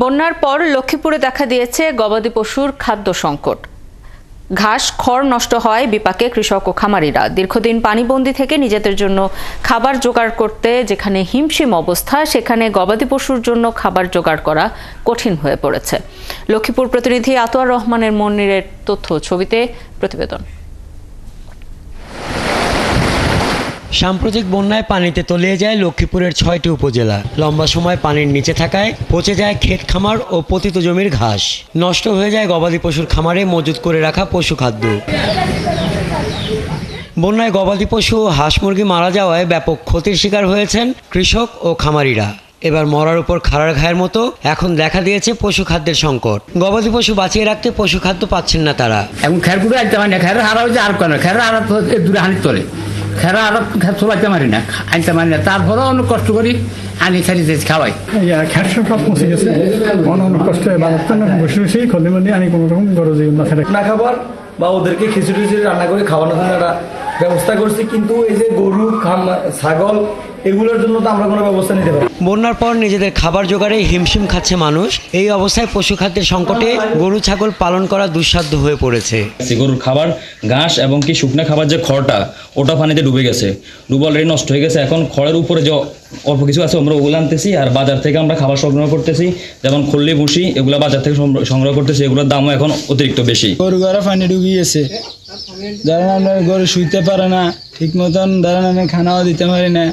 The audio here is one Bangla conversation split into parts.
বন্যার পর লক্ষ্মীপুরে দেখা দিয়েছে গবাদি পশুর খাদ্য সংকট। ঘাস খড় নষ্ট হয় বিপাকে কৃষক ও খামারিরা। দীর্ঘদিন পানিবন্দী থেকে নিজেদের জন্য খাবার জোগাড় করতে যেখানে হিমশিম অবস্থা, সেখানে গবাদি পশুর জন্য খাবার জোগাড় করা কঠিন হয়ে পড়েছে। লক্ষ্মীপুর প্রতিনিধি আতোয়ার রহমানের মনিরের তথ্য ছবিতে প্রতিবেদন। সাম্প্রতিক বন্যায় পানিতে তলিয়ে যায় লক্ষ্মীপুরের ৬টি উপজেলা। লম্বা সময় পানির নিচে থাকায় পচে যায় ক্ষেত খামার ও পতিত জমির ঘাস। নষ্ট হয়ে যায় গবাদি পশুর খামারে মজুত করে রাখা পশু খাদ্য। বন্যায় গবাদি পশু ও হাঁস মুরগি মারা যাওয়ায় ব্যাপক ক্ষতির শিকার হয়েছেন কৃষক ও খামারিরা। এবার মরার উপর খাড়ার ঘায়ের মতো এখন দেখা দিয়েছে পশু খাদ্যের সংকট। গবাদি পশু বাঁচিয়ে রাখতে পশু খাদ্য পাচ্ছেন না তারা। এখন খেরগুলো আনতে পারি না, খেরের হারা হচ্ছে আর কেন খেরের হারা তো দূরে হানি তোলে, খেরা আরো খের চলাইতে পারি না, আনতে পারি না, তারপরেও অনেক কষ্ট করি আনি ছাড়ি খাওয়াই। খের সব পৌঁছে গেছে, অনেক কষ্ট বসে বসেই খলি মন্দি আনি কোনো রকম গরজ না খাবার বা ওদেরকে খিচুড়ি রান্না করে খাওয়ানোর জন্য একটা ব্যবস্থা করছি, কিন্তু এই যে গরু ছাগল এগুলোর জন্য তো আমরা কোনো ব্যবস্থা নিতে পারি। বন্যার পর নিজেদের খাবার জোগাড়ে হিমশিম খাচ্ছে মানুষ। এই অবস্থায় পশু খাদ্যের সংকটে গরু ছাগল পালন করা দুঃসাধ্য হয়ে পড়েছে। গরুর খাবার ঘাস এবং কি শুকনা খাবার যে খড়টা ওটা পানিতে ডুবে গেছে, ডুবে অলরেডি নষ্ট হয়ে গেছে। এখন খড়ের উপরে যে অল্প কিছু আছে আমরা ওগুলো আনতেছি, আর বাজার থেকে আমরা খাবার সংগ্রহ করতেছি, যেমন খল্লি ভুসি এগুলো বাজার থেকে সংগ্রহ করতেছি। এগুলোর দামও এখন অতিরিক্ত বেশি। গরু ঘরে পানি ঢুকে গেছে, ধরেন আমরা গরু শুইতে পারে না ঠিক মতন, ধরেন আমি খানাও দিতে পারি না,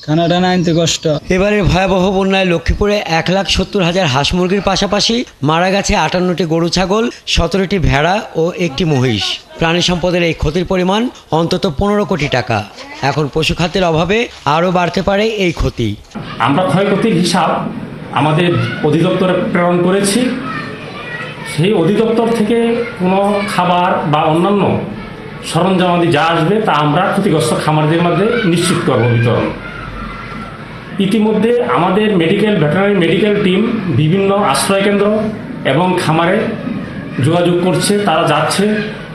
খানাটা না আনতে কষ্ট। এবারের ভয়াবহ বন্যায় লক্ষ্মীপুরে ১,৭০,০০০ হাঁস মুরগির পাশাপাশি মারা গেছে ৫৮টি গরু ছাগল, ১৭টি ভেড়া ও একটি মহিষ। প্রাণী সম্পদের এই ক্ষতির পরিমাণ অন্তত ১৫ কোটি টাকা। এখন পশু খাদ্যের অভাবে আরও বাড়তে পারে এই ক্ষতি। আমরা ক্ষয়ক্ষতির হিসাব আমাদের অধিদপ্তরে প্রেরণ করেছি। সেই অধিদপ্তর থেকে কোনো খাবার বা অন্যান্য সরঞ্জামাদি যা আসবে তা আমরা ক্ষতিগ্রস্ত খামারদের মধ্যে নিশ্চিত করব বিতরণ। ইতিমধ্যে আমাদের ভেটেরিনারি মেডিকেল টিম বিভিন্ন আশ্রয়কেন্দ্র এবং খামারে যোগাযোগ করছে, তারা যাচ্ছে,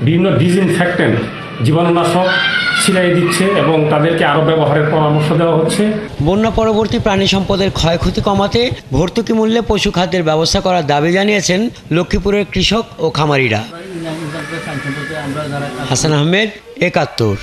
বিভিন্ন ডিসইনফেক্টেন্ট জীবাণুনাশক ছিটাই দিচ্ছে এবং তাদেরকে আরও ব্যবহারের পরামর্শ দেওয়া হচ্ছে। বন্যা পরবর্তী প্রাণী সম্পদের ক্ষয়ক্ষতি কমাতে ভর্তুকি মূল্যে পশু খাদ্যের ব্যবস্থা করার দাবি জানিয়েছেন লক্ষ্মীপুরের কৃষক ও খামারিরা। হাসান আহমেদ, ৭১।